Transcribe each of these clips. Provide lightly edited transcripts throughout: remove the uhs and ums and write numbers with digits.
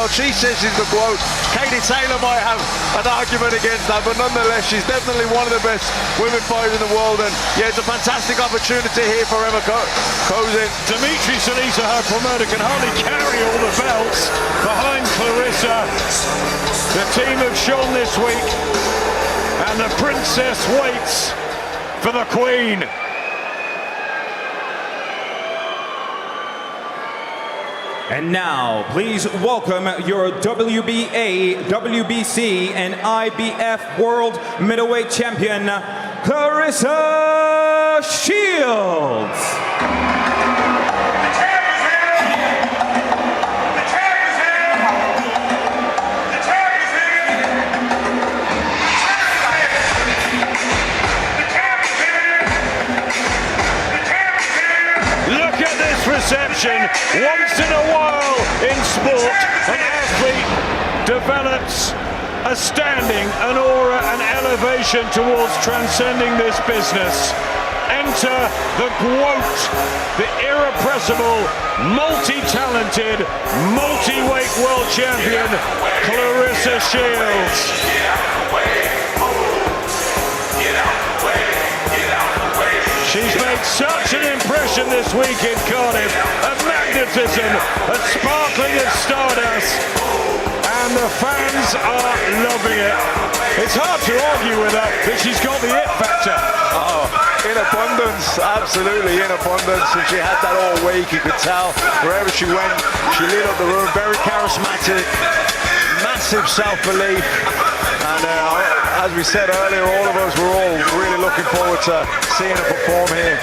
GOAT. She says she's the GOAT. Katie Taylor might have an argument against that, but nonetheless, she's definitely one of the best women fighters in the world. And yeah, it's a fantastic opportunity here for Ema Kozin. Dimitri Salita, her promoter, can hardly carry all the belts behind Claressa. The team have shone this week, and the princess waits for the queen. And now, please welcome your WBA, WBC, and IBF World Middleweight Champion, Claressa Shields. Reception. Once in a while in sport, an athlete develops a standing, an aura, an elevation towards transcending this business. Enter the GOAT, the irrepressible, multi-talented, multi-weight world champion, Claressa Shields. She's made such an impression this week in Cardiff. A magnetism, a sparkling of stardust, and the fans are loving it. It's hard to argue with her, but she's got the it factor. Oh, in abundance, absolutely in abundance. And she had that all week, you could tell. Wherever she went, she lit up the room. Very charismatic, massive self-belief. And as we said earlier, all of us were all really looking forward to seeing her perform here.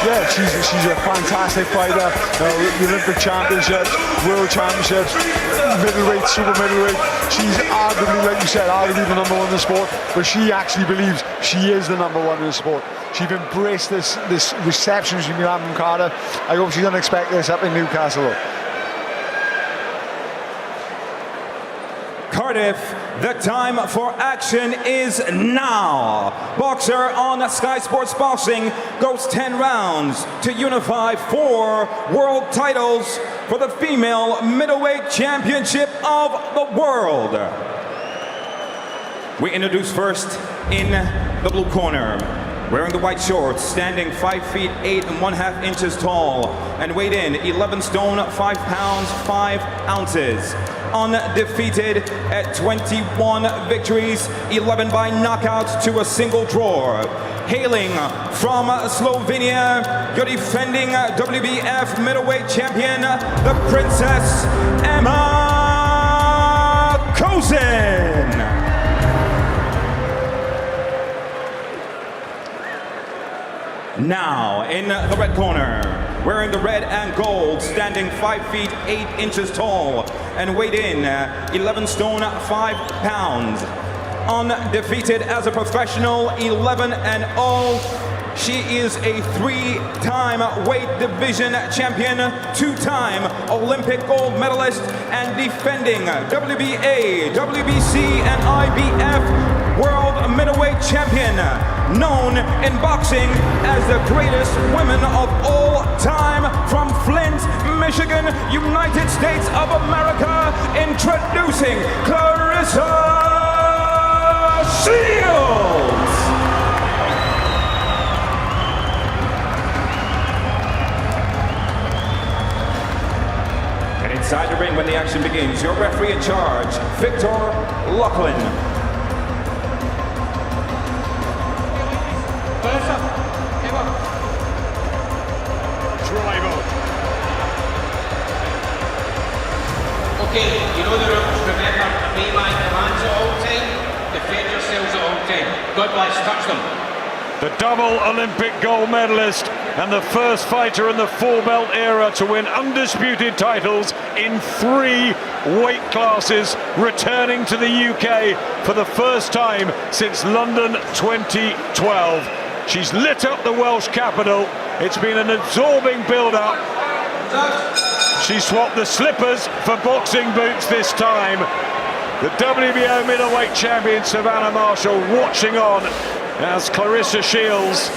Yeah, she's a fantastic fighter. The Olympic Championships, World Championships, middleweight, super middleweight. She's arguably, like you said, arguably the number one in the sport, but she actually believes she is the number one in the sport. She's embraced this reception she's been having from Cardiff. I hope she doesn't expect this up in Newcastle. Cardiff, the time for action is now. Boxer on Sky Sports Boxing goes 10 rounds to unify 4 world titles for the female middleweight championship of the world. We introduce first in the blue corner, wearing the white shorts, standing 5 feet 8 1/2 inches tall, and weighed in 11 stone 5 pounds 5 ounces. Undefeated at 21 victories, 11 by knockout to a single draw. Hailing from Slovenia, your defending WBF middleweight champion, the Princess Ema Kozin. Now, in the red corner, wearing the red and gold, standing 5 feet 8 inches tall, and weighed in 11 stone 5 pounds. Undefeated as a professional, 11-0. She is a 3-time weight division champion, 2-time Olympic gold medalist, and defending WBA, WBC, and IBF world middleweight champion, known in boxing as the greatest women of all time, from Flint, Michigan, United States of America, introducing Claressa Shields. And inside the ring when the action begins, your referee in charge, Victor Lachlan. Okay, you know the rules. Remember, be like the hands at all time, defend yourselves at all time. God bless, touch them. The double Olympic gold medalist and the first fighter in the 4-belt era to win undisputed titles in 3 weight classes, returning to the UK for the first time since London 2012. She's lit up the Welsh capital. It's been an absorbing build-up. She swapped the slippers for boxing boots this time. The WBO middleweight champion Savannah Marshall watching on as Claressa Shields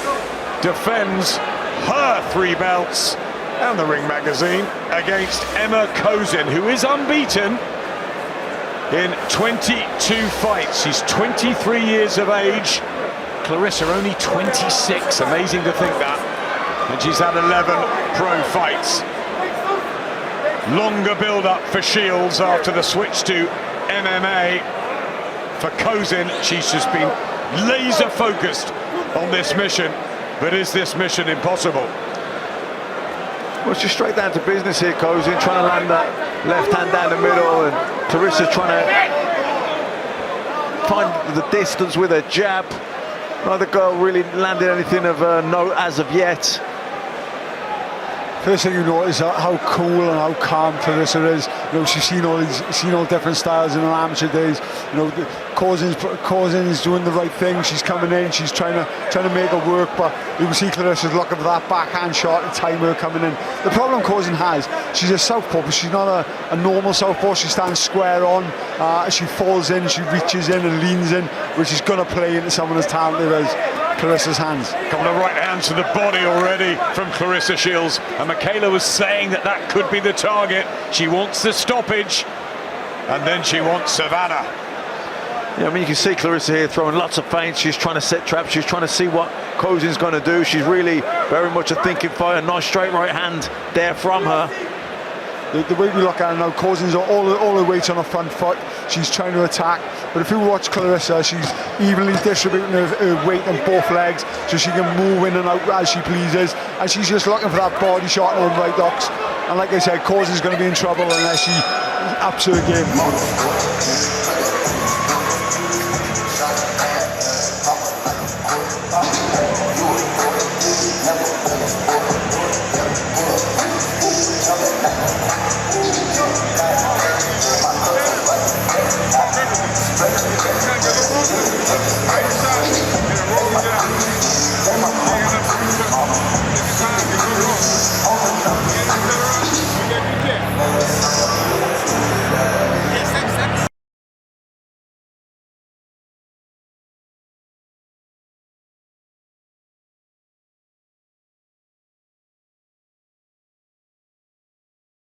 defends her 3 belts and the Ring magazine against Ema Kozin, who is unbeaten in 22 fights. She's 23 years of age. Claressa only 26, amazing to think that. And she's had 11 pro fights. Longer build-up for Shields after the switch to MMA. For Kozin, she's just been laser-focused on this mission. But is this mission impossible? Well, she's straight down to business here, Kozin, trying to land that left hand down the middle, and Claressa trying to find the distance with her jab. Neither girl really landed anything of note as of yet. First thing you notice how cool and how calm Claressa is. You know, she's seen all different styles in her amateur days. You know, Kozin's doing the right thing. She's coming in. She's trying to make it work. But you can see Claressa's looking for that backhand shot to time her coming in. The problem Kozin has, she's a southpaw, but she's not a normal southpaw. She stands square on. She falls in, she reaches in and leans in, which is going to play into someone as talented as Claressa's hands. A couple of right hands to the body already from Claressa Shields, and Michaela was saying that could be the target. She wants the stoppage, and then she wants Savannah. Yeah, I mean, you can see Claressa here throwing lots of feints. She's trying to set traps. She's trying to see what Kozin's going to do. She's really very much a thinking fighter. Nice straight right hand there from her. The way we look at her now, Kozin's all the weight on her front foot. She's trying to attack, but if you watch Claressa, she's evenly distributing her weight on both legs, so she can move in and out as she pleases, and she's just looking for that body shot on the right hooks. And like I said, Kozin's going to be in trouble unless she ups her game.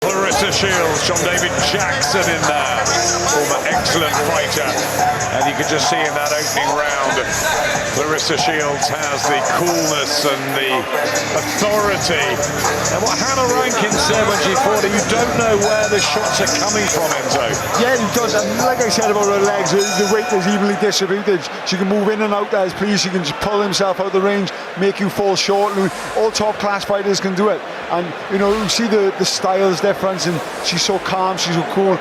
Claressa Shields, John David Jackson in there, former excellent fighter, and you could just see in that opening round, Claressa Shields has the coolness and the authority. And what Hannah Rankin said when she fought her, you don't know where the shots are coming from, Enzo. Yeah, he does. And like I said about her legs, the weight is evenly distributed. She can move in and out as please. She can just pull himself out of the range, make you fall short. And all top class fighters can do it. And you know, you see the styles difference, and she's so calm, she's so cool.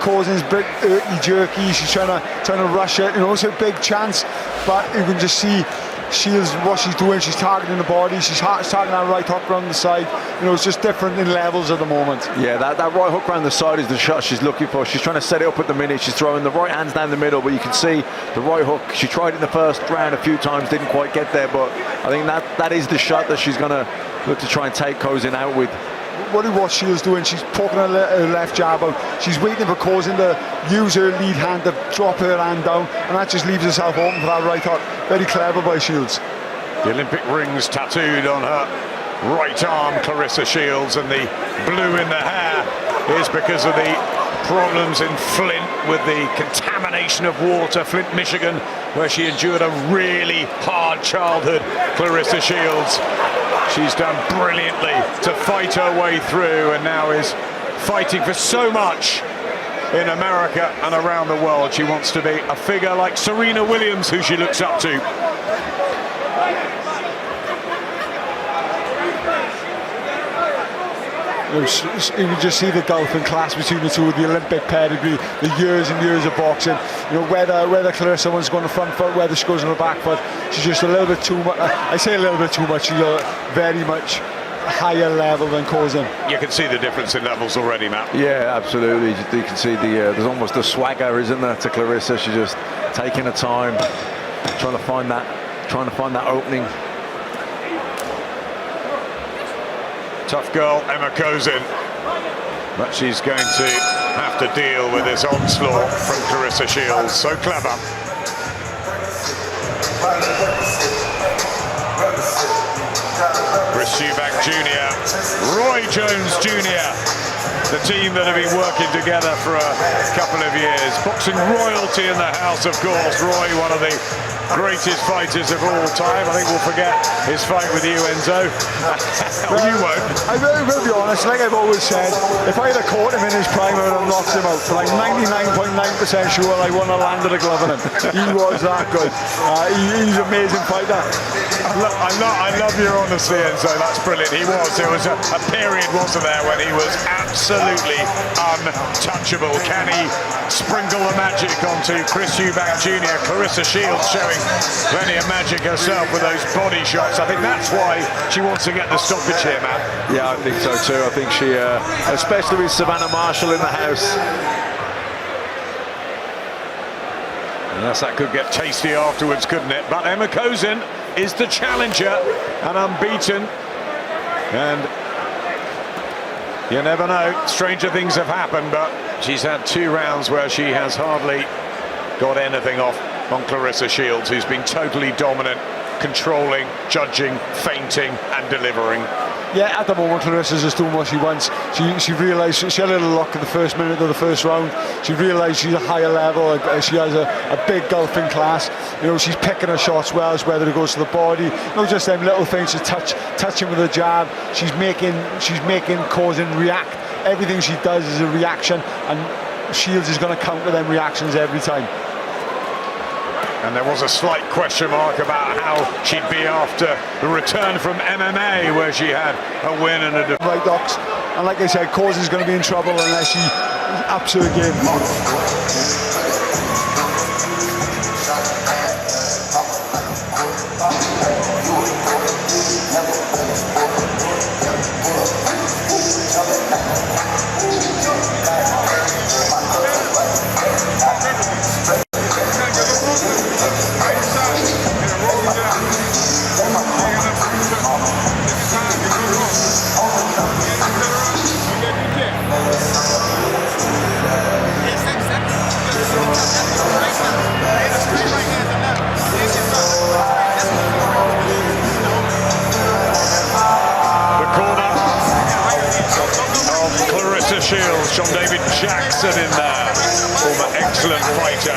Kozin's a bit jerky. She's trying to rush it. You know, it's a big chance, but you can just see Shields what she's doing. She's targeting the body. She's targeting that right hook around the side. You know, it's just different in levels at the moment. Yeah, that right hook around the side is the shot she's looking for. She's trying to set it up at the minute. She's throwing the right hands down the middle, but you can see the right hook. She tried it in the first round a few times, didn't quite get there, but I think that is the shot that she's going to look to try and take Kozin out with. What Shields doing, she's poking her left jab out. She's waiting for Kozin to use her lead hand to drop her hand down, and that just leaves herself open for that right hook. Very clever by Shields. The Olympic rings tattooed on her right arm, Claressa Shields, and the blue in the hair is because of the problems in Flint with the contamination of water, Flint, Michigan, where she endured a really hard childhood. Claressa Shields, she's done brilliantly to fight her way through, and now is fighting for so much in America and around the world. She wants to be a figure like Serena Williams, who she looks up to. You can just see the gulf in class between the two, with the Olympic pedigree, the years and years of boxing. You know, whether Claressa wants to go on the front foot, whether she goes on the back foot, she's just a little bit too much. I say a little bit too much. She's a very much higher level than Kozin. You can see the difference in levels already, Matt. Yeah, absolutely. You can see there's almost a swagger, isn't there, to Claressa? She's just taking her time, trying to find that opening. Tough girl, Ema Kozin, but she's going to have to deal with this onslaught from Claressa Shields. So clever. Chris Eubank Jr. Jones Jr., the team that have been working together for a couple of years. Boxing royalty in the house, of course. Roy, one of the greatest fighters of all time. I think we'll forget his fight with you, Enzo. Well, you won't. I will be honest, like I've always said, if I had caught him in his prime, I would have knocked him out. But I'm 99.9% sure I wouldn't have landed a glove on him. He was that good. He's an amazing fighter. I love your honesty, Enzo. That's brilliant. He was. There was a period, wasn't there, when he was absolutely untouchable. Can he sprinkle the magic onto Chris Eubank Jr.? Claressa Shields showing plenty of magic herself with those body shots. I think that's why she wants to get the stoppage here, Matt. Yeah, I think so too. I think she, especially with Savannah Marshall in the house. Unless that could get tasty afterwards, couldn't it? But Ema Kozin is the challenger and unbeaten. And you never know, stranger things have happened, but she's had 2 rounds where she has hardly got anything off on Claressa Shields, who's been totally dominant, controlling, judging, feinting and delivering. Yeah, at the moment Claressa's just doing what she wants. She realised she had a little luck in the first minute of the first round. She realised she's a higher level. She has a big golfing class. You know, she's picking her shots well, whether it goes to the body, not just them little things to touching with a jab. She's making Kozin react. Everything she does is a reaction, and Shields is going to counter them reactions every time. And there was a slight question mark about how she'd be after the return from MMA, where she had a win and a right docs. And like I said, Kozin's going to be in trouble unless she absolutely gave Shields, John David Jackson in there, former excellent fighter,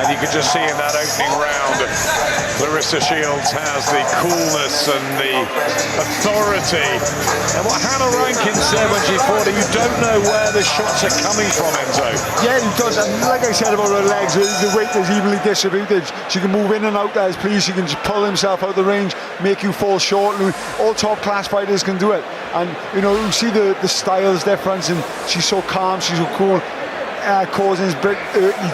and you could just see in that opening round, Claressa Shields has the coolness and the authority. And what Hannah Rankin said when she fought her, you don't know where the shots are coming from, Enzo. Yeah, he does, and like I said about her legs, the weight is evenly distributed. She can move in and out as please. She can just pull himself out of the range, make you fall short. And all top class fighters can do it. And you know, you see the styles difference, and she's so calm, she's so cool. Kozin's a bit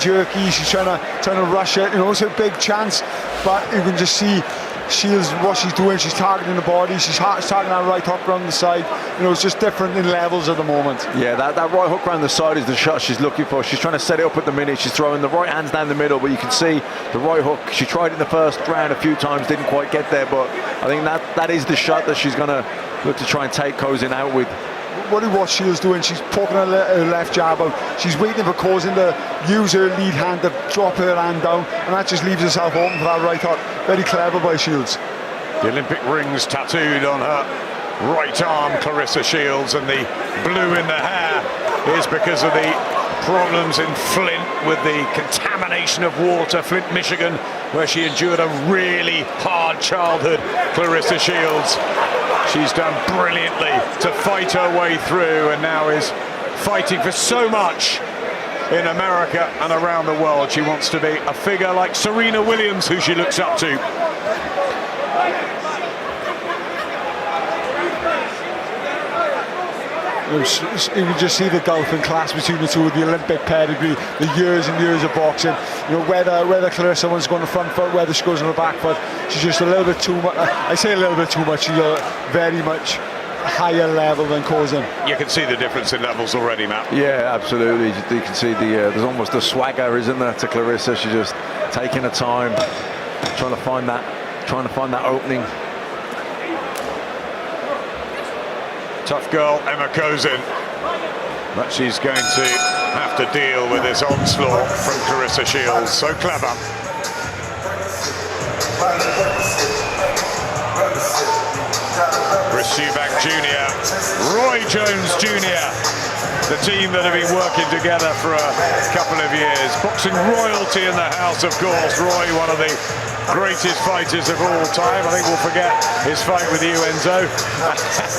jerky. She's trying to rush it. You know, it's a big chance, but you can just see Shields what she's doing. She's targeting the body. She's targeting that right hook around the side. You know, it's just different in levels at the moment. Yeah, that right hook around the side is the shot she's looking for. She's trying to set it up at the minute. She's throwing the right hands down the middle, but you can see the right hook. She tried it in the first round a few times, didn't quite get there, but I think that is the shot that she's going to look to try and take Kozin out with. What Shields doing, she's poking her left jab out. She's waiting for Kozin to use her lead hand to drop her hand down, and that just leaves herself open for that right hook. Very clever by Shields. The Olympic rings tattooed on her right arm, Claressa Shields, and the blue in the hair is because of the problems in Flint with the contamination of water, Flint, Michigan, where she endured a really hard childhood. Claressa Shields, she's done brilliantly to fight her way through, and now is fighting for so much in America and around the world. She wants to be a figure like Serena Williams, who she looks up to. You can just see the golfing class between the two, with the Olympic pedigree, the years and years of boxing. You know, whether Claressa wants to go on the front foot, whether she goes on the back foot, she's just a little bit too much. I say a little bit too much. She's very much higher level than Kozin. You can see the difference in levels already, Matt. Yeah, absolutely. You can see there's almost a swagger, isn't there, to Claressa? She's just taking her time, trying to find that opening. Tough girl, Ema Kozin, but she's going to have to deal with this onslaught from Claressa Shields. So clever. Chris Eubank Jr., Roy Jones Jr., the team that have been working together for a couple of years. Boxing royalty in the house, of course. Roy, one of the greatest fighters of all time. I think we'll forget his fight with you, Enzo.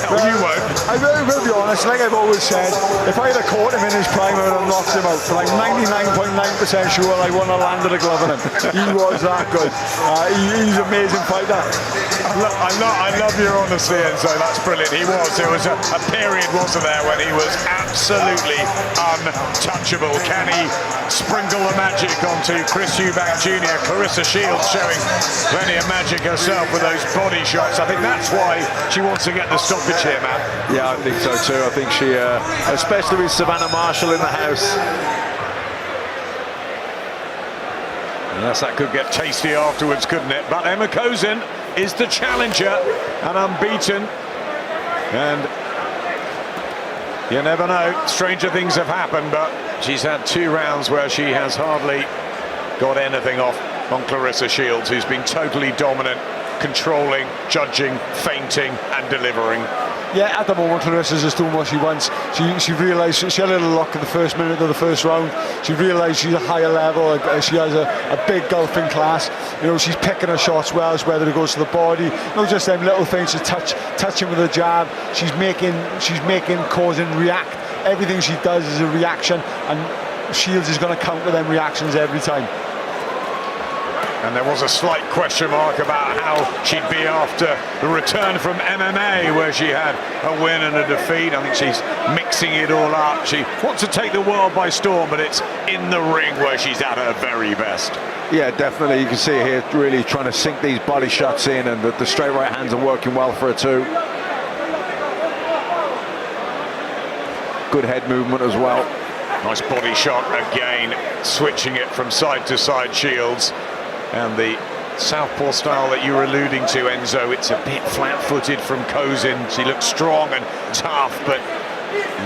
Well, you won't. I will be honest, like I've always said, if I had caught him in his prime, I would have knocked him out. But I'm 99.9% sure I wouldn't have landed a glove on him. He was that good. He's an amazing fighter. I love your honesty, Enzo. That's brilliant. He was. There was a period, wasn't there, when he was absolutely untouchable. Can he sprinkle the magic onto Chris Eubank Jr.? Claressa Shields showing plenty of magic herself with those body shots. I think that's why she wants to get the stoppage here, Matt. Yeah, I think so too. I think she, especially with Savannah Marshall in the house. Yes, that could get tasty afterwards, couldn't it? But Ema Kozin is the challenger and unbeaten. And you never know, stranger things have happened, but she's had 2 rounds where she has hardly got anything off on Claressa Shields, who's been totally dominant, controlling, judging, feinting and delivering. Yeah, at the moment Clarissa's just doing what she wants. She realised she had a little luck in the first minute of the first round. She realised she's a higher level. She has a big golfing class. You know, she's picking her shots well, whether it goes to the body. Not just them little things, just touching with a jab. She's making Kozin react. Everything she does is a reaction, and Shields is going to counter them reactions every time. And there was a slight question mark about how she'd be after the return from MMA, where she had a win and a defeat. I think she's mixing it all up. She wants to take the world by storm, but it's in the ring where she's at her very best. Yeah, definitely. You can see here really trying to sink these body shots in, and the straight right hands are working well for her too. Good head movement as well. Nice body shot again, switching it from side to side, Shields. And the southpaw style that you were alluding to, Enzo, it's a bit flat-footed from Kozin. She looks strong and tough, but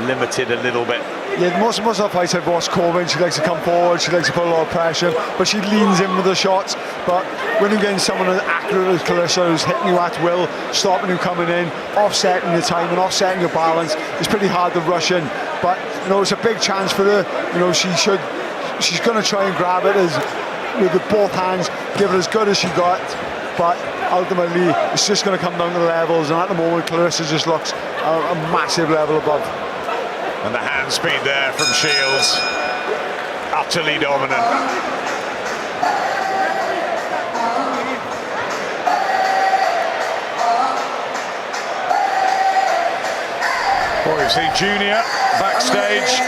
limited a little bit. Yeah, most of her fights I've watched Kozin, she likes to come forward, she likes to put a lot of pressure, but she leans in with the shots. But when you're getting someone as accurate as Claressa, who's hitting you at will, stopping you coming in, offsetting your time and offsetting your balance, it's pretty hard to rush in. But, you know, it's a big chance for her. You know, she's going to try and grab it with both hands, give it as good as she got, but ultimately it's just going to come down to the levels, and at the moment Claressa just looks a massive level above. And the hand speed there from Shields, utterly dominant. Well, we've seen Junior backstage.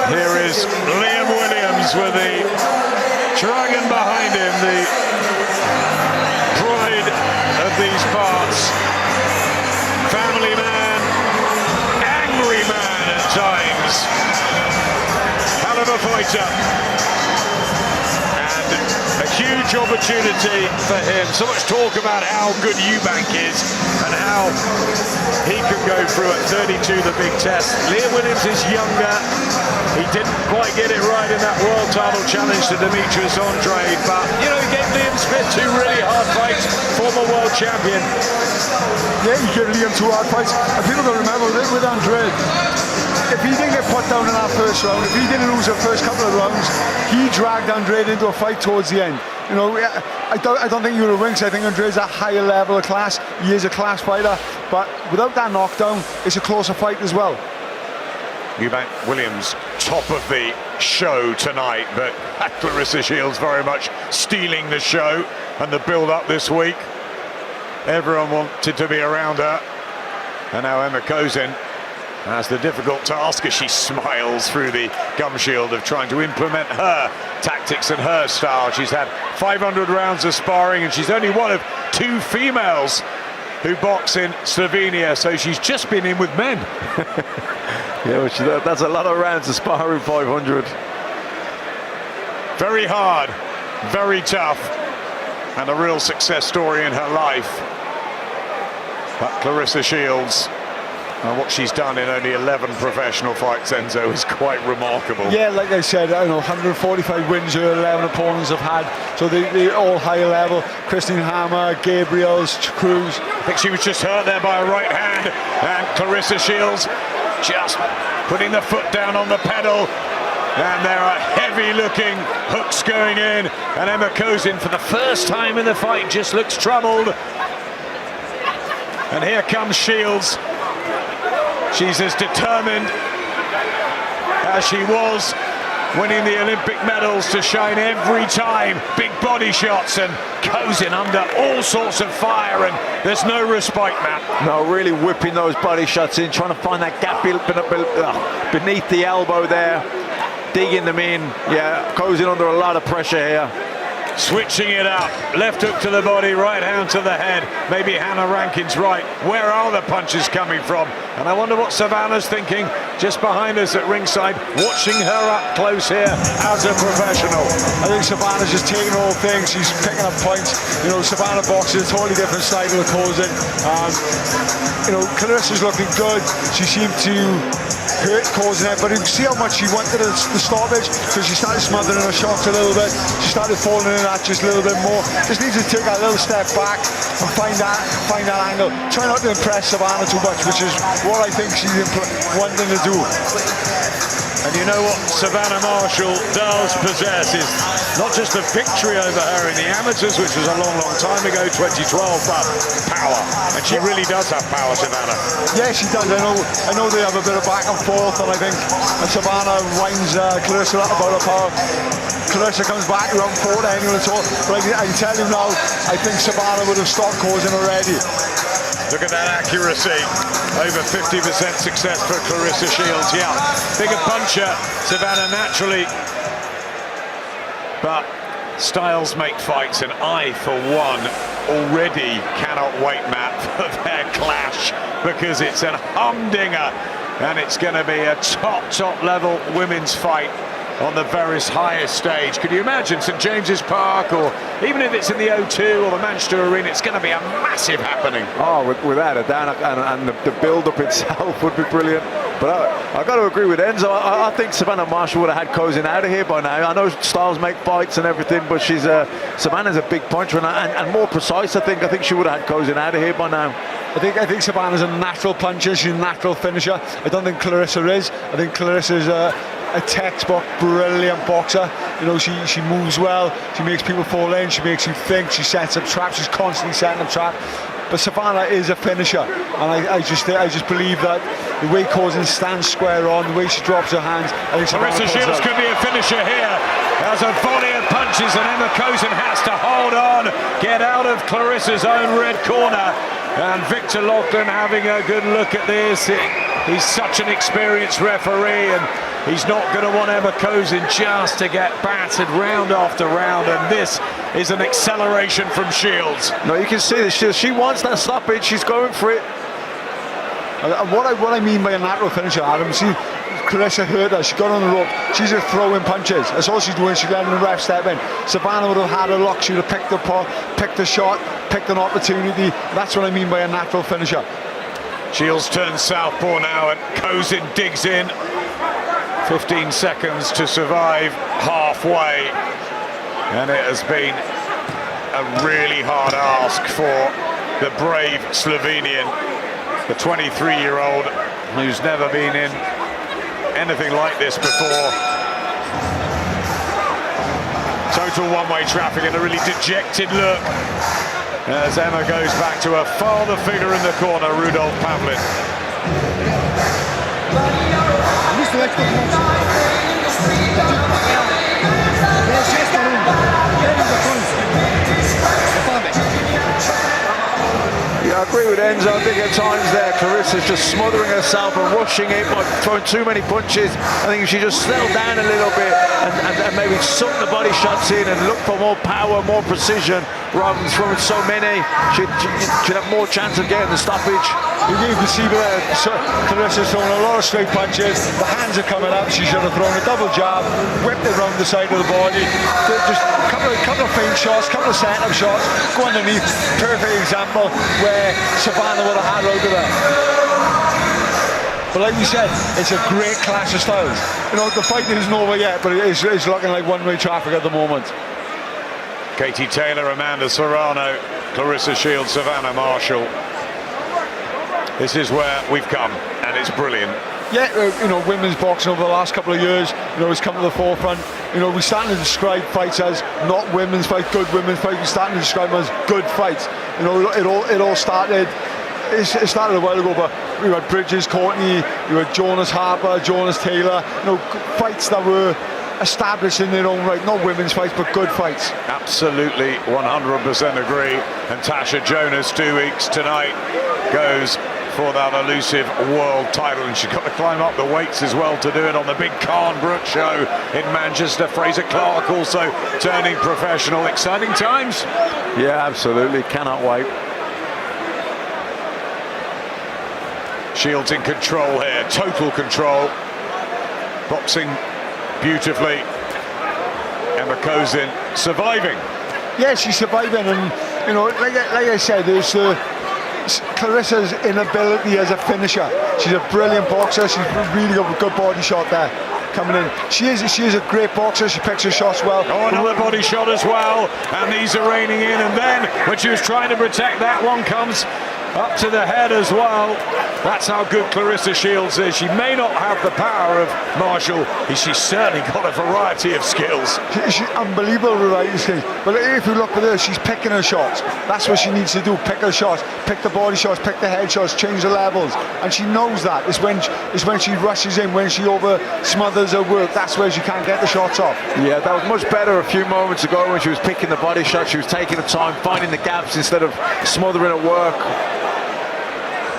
Here is Liam Williams with the dragon behind him, the pride of these parts. Family man, angry man at times. Hell of a fighter. And a huge opportunity for him. So much talk about how good Eubank is and how he could go through at 32 the big test. Liam Williams is younger. He didn't quite get it right in that world title challenge to Demetrius Andrade, but, you know, he gave Liam Smith 2 really hard fights, former world champion. Yeah, he gave Liam 2 hard fights, and people don't remember with Andrade. If he didn't get put down in that first round, if he didn't lose the first couple of rounds, he dragged Andrade into a fight towards the end. You know, I don't think you would have won, because I think Andrade's a higher level of class. He is a class fighter, but without that knockdown, it's a closer fight as well. Eubank Williams, top of the show tonight, but Claressa Shields very much stealing the show and the build-up this week. Everyone wanted to be around her, and now Ema Kozin has the difficult task as she smiles through the gum shield of trying to implement her tactics and her style. She's had 500 rounds of sparring, and she's only one of 2 females who box in Slovenia, so she's just been in with men. Yeah, well, that's a lot of rounds of sparring, 500. Very hard, very tough, and a real success story in her life. But Claressa Shields, what she's done in only 11 professional fights, Enzo, is quite remarkable. Yeah, like I said, I know 145 wins her 11 opponents have had, so they're all higher level. Christine Hammer, Gabriels, Cruz. I think she was just hurt there by a right hand, and Claressa Shields just putting the foot down on the pedal. And there are heavy-looking hooks going in. And Ema Kozin, for the first time in the fight, just looks troubled. And here comes Shields. She's as determined as she was winning the Olympic medals to shine every time. Big body shots, and Kozin under all sorts of fire, and there's no respite, Matt. No, really whipping those body shots in, trying to find that gap beneath the elbow there, digging them in. Yeah, Kozin under a lot of pressure here. Switching it up, left hook to the body, right hand to the head. Maybe Hannah Rankin's right. Where are the punches coming from? And I wonder what Savannah's thinking just behind us at ringside, watching her up close here as a professional. I think Savannah's just taking all things. She's picking up points. You know, Savannah boxes a totally different style of Kozin. You know, Claressa's looking good. She seemed to hurt Kozin there, but you can see how much she wanted the stoppage, because she started smothering her shots a little bit. She started falling in that just a little bit more. Just needs to take a little step back and find that angle. Try not to impress Savannah too much, which is what I think she's wanting to do. And you know what Savannah Marshall does possess is not just a victory over her in the amateurs, which was a long, long time ago, 2012, but power. And she really does have power, Savannah. Yeah, she does. I know they have a bit of back and forth, and I think Savannah winds Claressa up about her power. Claressa comes back around 4 anyway at all. But I can tell you now, I think Savannah would have stopped Kozin already. Look at that accuracy. Over 50% success for Claressa Shields. Yeah, bigger puncher, Savannah naturally. But styles make fights, and I, for one, already cannot wait, Matt, for their clash, because it's a humdinger, and it's going to be a top level women's fight on the very highest stage. Could you imagine St James's Park, or even if it's in the O2 or the Manchester Arena, it's going to be a massive happening. Oh, without a doubt, and the build-up itself would be brilliant. But I got to agree with Enzo. I think Savannah Marshall would have had Kozin out of here by now. I know styles make fights and everything, but Savannah's a big puncher and more precise. I think she would have had Kozin out of here by now. I think Savannah's a natural puncher. She's a natural finisher. I don't think Claressa is. I think Claressa is a textbook brilliant boxer. You know, she moves well, she makes people fall in, she makes you think, she sets up traps, she's constantly setting up traps. But Savannah is a finisher, and I just believe that the way Kozin stands square on, the way she drops her hands, I think Claressa Shields could be a finisher here. There's a volley of punches, and Ema Kozin has to hold on, get out of Claressa's own red corner. And Victor Loughlin having a good look at this. He's such an experienced referee, and he's not going to want Ema Kozin just to get battered round after round, and this is an acceleration from Shields. No, you can see this. She wants that stoppage. She's going for it. What I mean by a natural finisher, Adam, see, Claressa hurt her. She got on the rope. She's just throwing punches. That's all she's doing. She's letting the ref step in. Savannah would have had a look. She would have picked a shot, picked an opportunity. That's what I mean by a natural finisher. Shields turns southpaw now, and Kozin digs in. 15 seconds to survive halfway, and it has been a really hard ask for the brave Slovenian, the 23-year-old who's never been in anything like this before. Total one-way traffic and a really dejected look as Ema goes back to her father figure in the corner, Rudolf Pavlin. Yeah, I agree with Enzo. I think at times there, Claressa's just smothering herself and rushing it by throwing too many punches. I think if she just settled down a little bit and maybe sunk the body shots in and look for more power, more precision, rather than throwing so many, she'd have more chance of getting the stoppage. You can see there, Claressa's throwing a lot of straight punches. The hands are coming up. She should have thrown a double jab, whipped it around the side of the body. Just a couple of feint shots, couple of set-up shots, go underneath. Perfect example where Savannah would have had out of her. But like we said, it's a great clash of styles. You know, the fight isn't over yet, but it's looking like one-way traffic at the moment. Katie Taylor, Amanda Serrano, Claressa Shields, Savannah Marshall. This is where we've come, and it's brilliant. Yeah, you know, women's boxing over the last couple of years, you know, has come to the forefront. You know, we're starting to describe fights as not women's fights, good women's fights. We're starting to describe them as good fights. You know, it all started. It started a while ago, but we had Bridges, Courtney, you had Jonas Harper, Jonas Taylor. You know, fights that were established in their own right, not women's fights, but good fights. Absolutely, 100% agree. And Tasha Jonas, 2 weeks tonight, goes for that elusive world title, and she's got to climb up the weights as well to do it on the big Khan Brook show in Manchester. Fraser Clark also turning professional. Exciting times. Yeah, absolutely, cannot wait. Shields in control here, total control, boxing beautifully. Ema Kozin surviving. Yeah, she's surviving, and you know, like I said, there's Claressa's inability as a finisher. She's a brilliant boxer. She's really got a good body shot there coming in. She is a great boxer. She picks her shots well. Oh, another body shot as well, and these are raining in. And then when she was trying to protect that one, comes up to the head as well. That's how good Claressa Shields is. She may not have the power of Marshall, but she's certainly got a variety of skills. She's unbelievable variety of skills. But if you look at her, she's picking her shots. That's what she needs to do, pick her shots, pick the body shots, pick the head shots, change the levels. And she knows that. It's when she rushes in, when she over smothers her work, that's where she can't get the shots off. Yeah, that was much better a few moments ago when she was picking the body shot. She was taking the time, finding the gaps instead of smothering her work.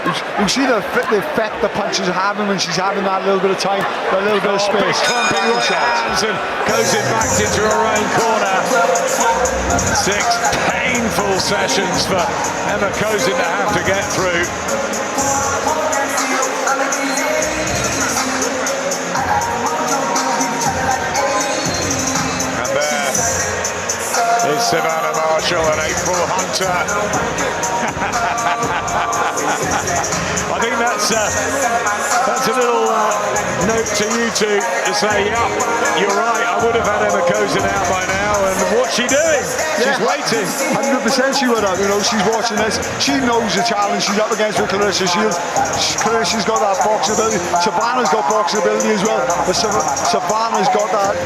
You see the effect the punches are having when she's having that little bit of time, that little bit of space. Clumping right hands, and goes it back into her own corner. 6 painful sessions for Ema Kozin to have to get through. And there is Savannah Marshall and April Hunter. I think that's a little note to you two to say, yeah, you're right, I would have had Ema Kozin out by now, and what's she doing? She's waiting. 100% she would have, you know, she's watching this, she knows the challenge she's up against with Claressa Shields. Claressa's got that boxing ability, Savannah's got boxing ability as well, but Savannah's got that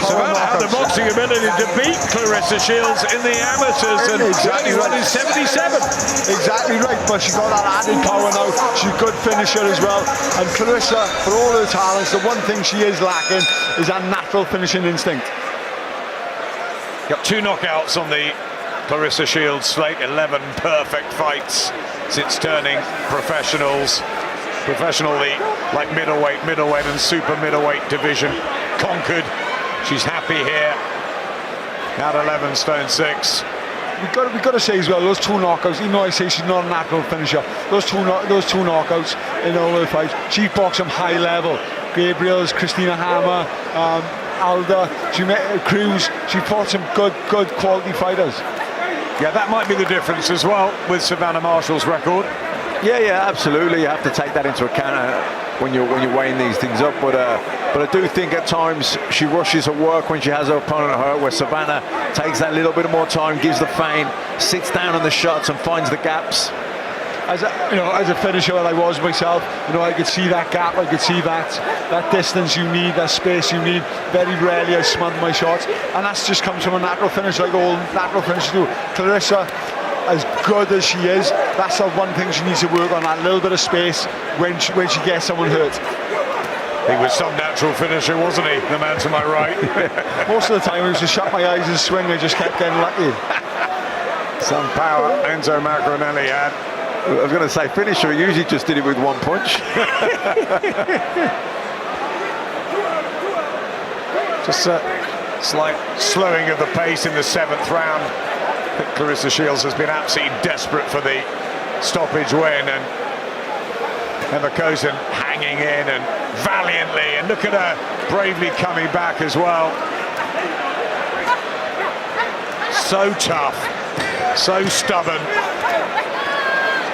Savannah had the boxing ability to beat Claressa Shields in the amateurs, and exactly right in 77. Exactly right, but she got that added power now. She's a good finisher as well. And Claressa, for all her talents, the one thing she is lacking is that natural finishing instinct. Got 2 knockouts on the Claressa Shields slate, 11 perfect fights since turning professionally, like middleweight and super middleweight division conquered. She's happy here at 11 stone 6. We've got to say as well, those 2 knockouts, even though I say she's not a natural finisher, those two knockouts in all her fights, she boxed them high level. Gabriel's, Christina Hammer, Alda, Cruz, she fought some good quality fighters. Yeah, that might be the difference as well with Savannah Marshall's record. Yeah, absolutely. You have to take that into account when you're weighing these things up. But I do think at times she rushes her work when she has her opponent hurt, where Savannah takes that little bit more time, gives the feint, sits down on the shots and finds the gaps. As a finisher that I was myself, you know, I could see that gap, I could see that distance you need, that space you need. Very rarely I smother my shots, and that just comes from a natural finish, like all natural finishers do. Claressa, as good as she is, that's the one thing she needs to work on, that little bit of space when she gets someone hurt. He was some natural finisher, wasn't he, the man to my right? Most of the time I was just shut my eyes and swing, I just kept getting lucky. Some power Enzo Macronelli had. I was going to say finisher, he usually just did it with 1 punch. Just a slight slowing of the pace in the 7th round. I think Claressa Shields has been absolutely desperate for the stoppage win, and Ema Kozin hanging in and valiantly, and look at her bravely coming back as well. So tough, so stubborn.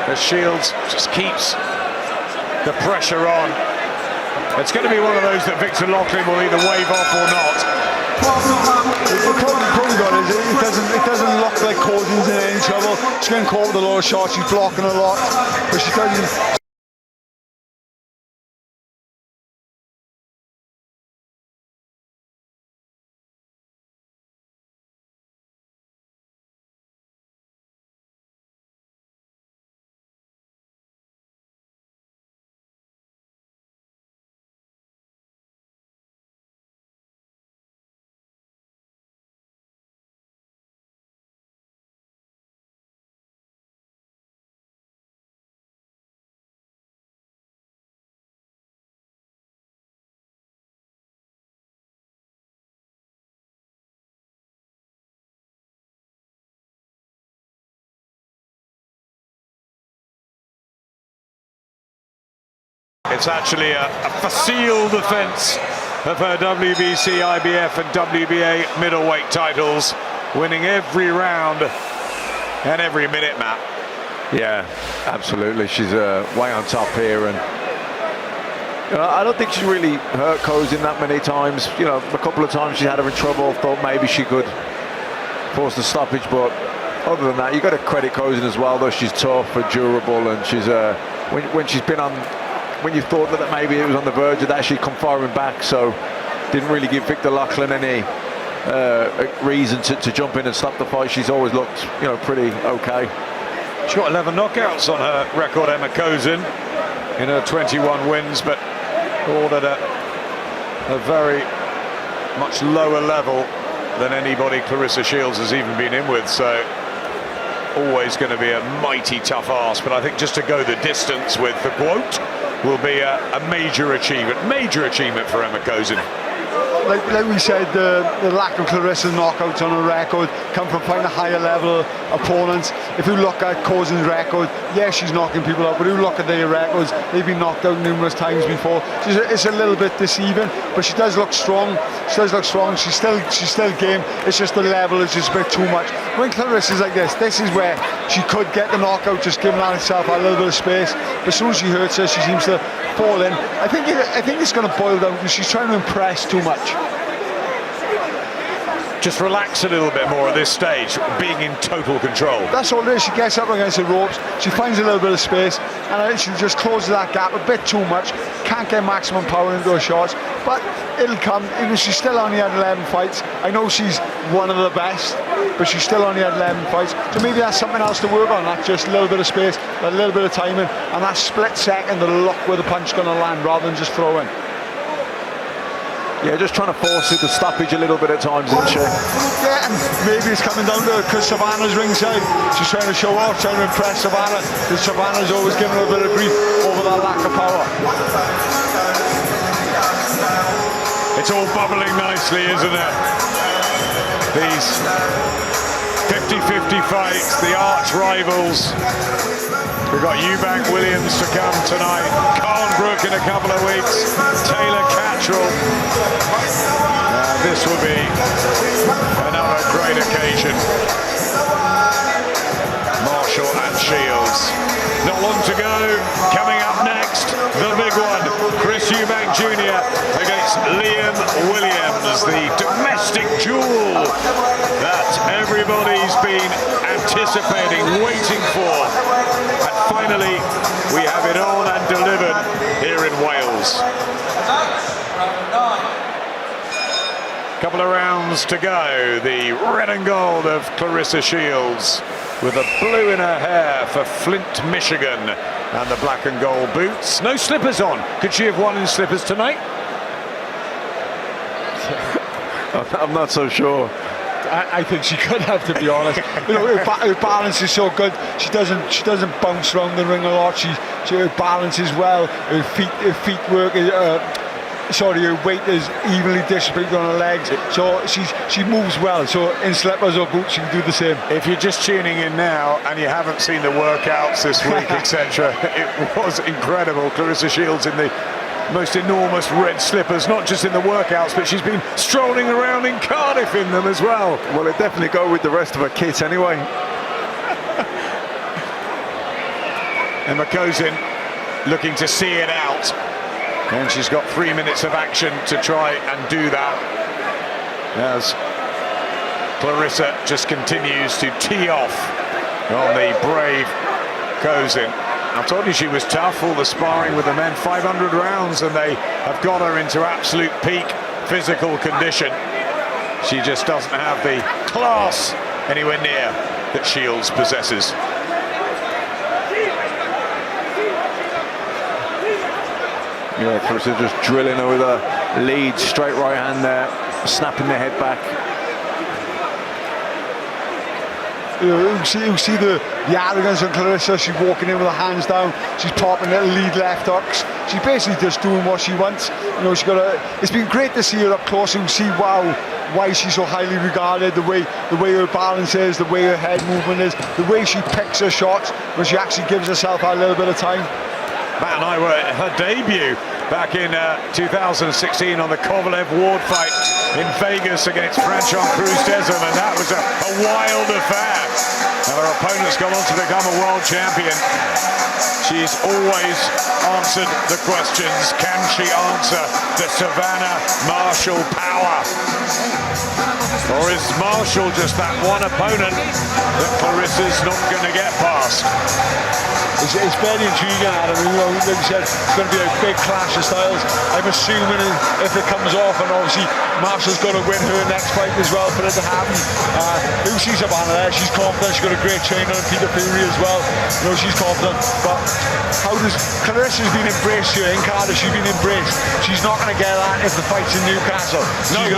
As Shields just keeps the pressure on. It's going to be one of those that Victor Loughlin will either wave off or not. The problem got is it doesn't look like Cozin's in any trouble. She's getting caught with a lot of shots, she's blocking a lot, but she doesn't. It's actually a facile defence of her WBC, IBF and WBA middleweight titles, winning every round and every minute, Matt. Yeah, absolutely. She's way on top here, and I don't think she really hurt Kozin that many times. You know, a couple of times she had her in trouble. Thought maybe she could force the stoppage, but other than that, you got to credit Kozin as well. Though she's tough and durable, and she's when she's been on, when you thought that maybe it was on the verge of that, she'd come firing back. So didn't really give Victor Lachlan any reason to jump in and stop the fight. She's always looked, you know, pretty okay. She's got 11 knockouts on her record, Ema Kozin, in her 21 wins, but ordered at a very much lower level than anybody Claressa Shields has even been in with. So always going to be a mighty tough ask, but I think just to go the distance with the quote will be a major achievement for Ema Kozin. Like we said, the lack of Claressa's knockouts on her record come from fighting higher level opponents. If you look at Kozin's record, yeah, she's knocking people out, but if you look at their records, they've been knocked out numerous times before. It's a little bit deceiving, but she does look strong. She's still game. It's just the level is just a bit too much. When Claressa's like this is where she could get the knockout, just giving herself a little bit of space. But as soon as she hurts her, she seems to fall in. I think it's going to boil down because she's trying to impress too much. Just relax a little bit more at this stage, being in total control. That's all it is. She gets up against the ropes, she finds a little bit of space, and I think she just closes that gap a bit too much. Can't get maximum power into her shots, but it'll come. She's still only had 11 fights. I know she's one of the best, but she's still only had 11 fights. So maybe that's something else to work on. That's just a little bit of space, a little bit of timing, and that split second, the look where the punch is going to land rather than just throwing. Yeah, just trying to force it, the stoppage a little bit at times, isn't she? Yeah, and maybe it's coming down to because Savannah's ringside. She's trying to show off, trying to impress Savannah, because Savannah's always giving her a bit of grief over that lack of power. It's all bubbling nicely, isn't it? These 50-50 fights, the arch rivals. We've got Eubank Williams to come tonight, Carl Brook in a couple of weeks, Taylor Cattrall. This will be another great occasion. Marshall and Shields. Not long to go. Coming up next, the big one, Chris Eubank Jr. against Liam Williams, the domestic jewel that everybody's been anticipating, waiting for. And finally, we have it on and delivered here in Wales. Couple of rounds to go. The red and gold of Claressa Shields with the blue in her hair for Flint, Michigan, and the black and gold boots. No slippers on. Could she have won in slippers tonight? I'm not so sure. I think she could have, to be honest. You know, her balance is so good. She doesn't bounce around the ring a lot. Her balance is well. Her feet work. Her weight is evenly distributed on her legs. So she moves well. So in slippers or boots, she can do the same. If you're just tuning in now and you haven't seen the workouts this week, etc., it was incredible. Claressa Shields in the most enormous red slippers, not just in the workouts, but she's been strolling around in Cardiff in them as well. Well, it definitely go with the rest of her kit anyway. Ema Kozin looking to see it out, and she's got 3 minutes of action to try and do that, as Claressa just continues to tee off on the brave Kozin. I told you she was tough, all the sparring with the men, 500 rounds, and they have got her into absolute peak physical condition. She just doesn't have the class anywhere near that Shields possesses. Yeah, Claressa just drilling her with a lead, straight right hand there, snapping the head back. You see the arrogance on Claressa. She's walking in with her hands down. She's popping little lead left hooks. She's basically just doing what she wants. You know, it's been great to see her up close and see why she's so highly regarded. The way her balance is, the way her head movement is, the way she picks her shots when she actually gives herself a little bit of time. Matt and I were at her debut back in 2016 on the Kovalev Ward fight in Vegas against Franchon Cruz-Desm, and that was a wild affair. And her opponent's gone on to become a world champion. She's always answered the questions. Can she answer the Savannah Marshall power? Or is Marshall just that one opponent that Clarissa's not going to get past? It's very intriguing, Adam. You know, like you said, it's going to be a big clash of styles. I'm assuming if it comes off, and obviously Marshall's got to win her next fight as well for it to happen. You see Savannah there, she's confident, she's got a great trainer in Peter Fury as well. You know, she's confident, but how does Clarissa's been embraced here in Cardiff? She's been embraced. She's not going to get that if the fight's in Newcastle. She's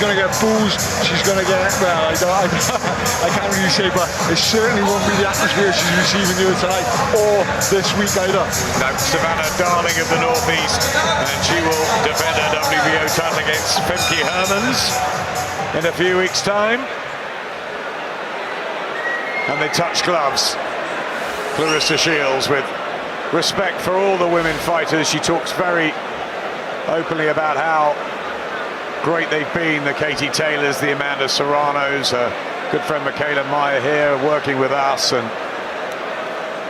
going to get booze. She's going to get, well, I can't really say, but it certainly won't be the atmosphere she's receiving here tonight or this week either. No, Savannah, darling of the Northeast, and she will defend her WBO title against Femke Hermans in a few weeks' time. And they touch gloves. Claressa Shields, with respect for all the women fighters, she talks very openly about how great they've been, the Katie Taylors, the Amanda Serranos, her good friend Michaela Meyer here working with us, and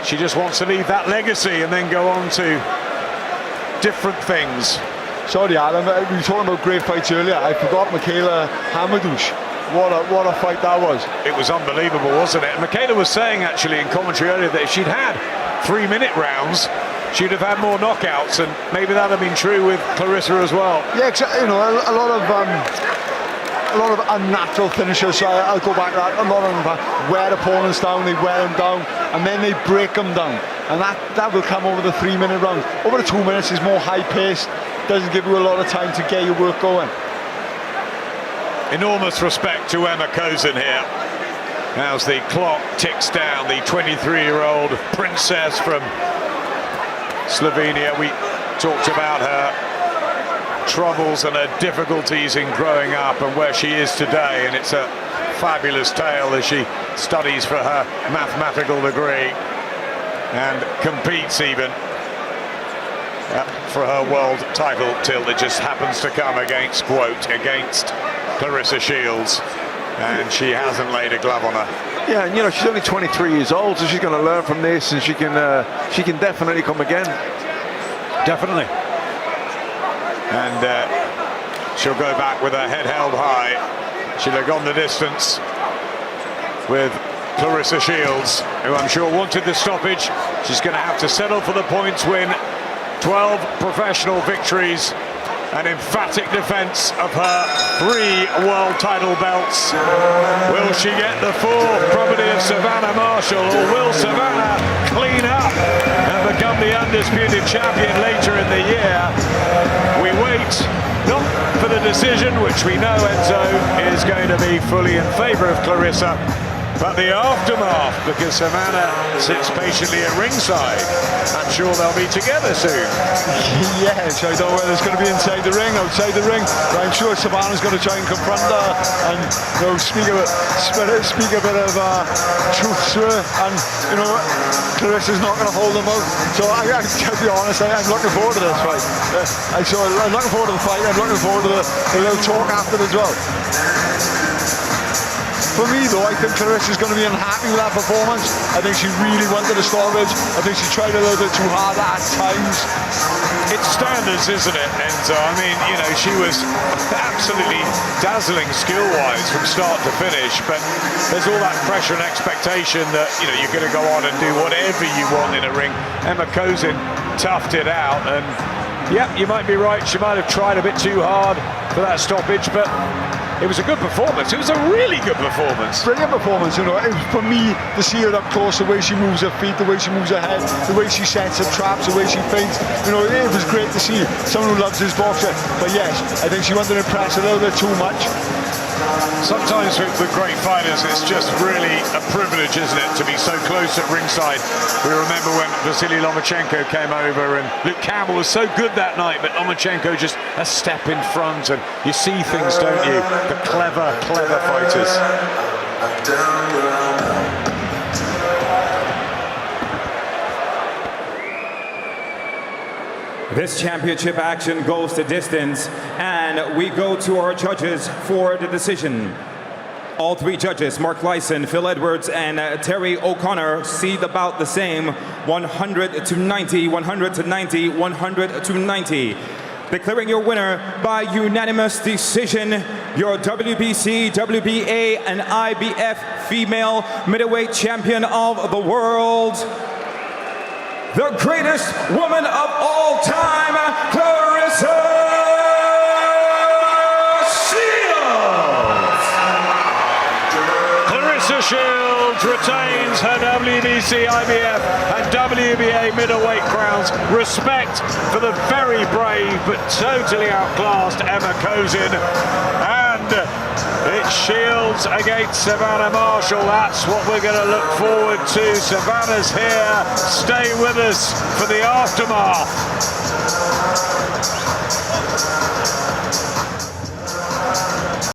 she just wants to leave that legacy and then go on to different things. Sorry, Adam, we were talking about great fights earlier. I forgot Michaela Hamadouche. What a fight that was. It was unbelievable, wasn't it? And Michaela was saying actually in commentary earlier that if she'd had 3-minute rounds, she'd have had more knockouts, and maybe that would have been true with Claressa as well. Yeah, you know, a lot of unnatural finishers. So I'll go back to that. A lot of them wear opponents down, they wear them down, and then they break them down. And that will come over the 3-minute rounds. Over the 2 minutes is more high-paced, doesn't give you a lot of time to get your work going. Enormous respect to Ema Kozin here. As the clock ticks down, the 23-year-old princess from Slovenia. We talked about her troubles and her difficulties in growing up and where she is today, and it's a fabulous tale as she studies for her mathematical degree and competes even for her world title till it just happens to come against Claressa Shields, and she hasn't laid a glove on her. Yeah, and you know, she's only 23 years old, so she's going to learn from this, and she can definitely come again. Definitely. And she'll go back with her head held high. She'll have gone the distance with Claressa Shields, who I'm sure wanted the stoppage. She's going to have to settle for the points win. 12 professional victories, an emphatic defense of her 3 world title belts. Will she get the 4th, property of Savannah Marshall, or will Savannah clean up and become the undisputed champion later in the year? We wait, not for the decision, which we know, Enzo, is going to be fully in favour of Claressa, but the aftermath, because Savannah sits patiently at ringside. I'm sure they'll be together soon. Yes, I don't know whether it's going to be inside the ring, outside the ring, but I'm sure Savannah's going to try and confront her and, you know, speak a bit of truth to her, and, you know, Claressa's not going to hold them out. So to be honest, I'm looking forward to this fight. I'm looking forward to the fight. I'm looking forward to the little talk after as well. For me, though, I think Claressa's going to be unhappy with that performance. I think she really wanted a stoppage. I think she tried a little bit too hard at times. It's standards, isn't it, Enzo? I mean, you know, she was absolutely dazzling skill-wise from start to finish, but there's all that pressure and expectation that, you know, you're going to go on and do whatever you want in a ring. Ema Kozin toughed it out, and, yeah, you might be right. She might have tried a bit too hard for that stoppage, but it was a good performance. It was a really good performance. Brilliant performance, you know. It was, for me, to see her up close, the way she moves her feet, the way she moves her head, the way she sets her traps, the way she feints. You know, it was great to see someone who loves his boxer. But yes, I think she wanted to impress a little bit too much. Sometimes with great fighters, it's just really a privilege, isn't it, to be so close at ringside. We remember when Vasily Lomachenko came over, and Luke Campbell was so good that night, but Lomachenko just a step in front, and you see things, don't you? The clever fighters. This championship action goes the distance, and we go to our judges for the decision. All three judges, Mark Lyson, Phil Edwards, and Terry O'Connor, seed about the same, 100 to 90, 100 to 90, 100 to 90. Declaring your winner by unanimous decision, your WBC, WBA, and IBF female middleweight champion of the world, the greatest woman of all time, Claressa. Shields retains her WBC, IBF and WBA middleweight crowns. Respect for the very brave but totally outclassed Ema Kozin. And it's Shields against Savannah Marshall. That's what we're going to look forward to. Savannah's here. Stay with us for the aftermath.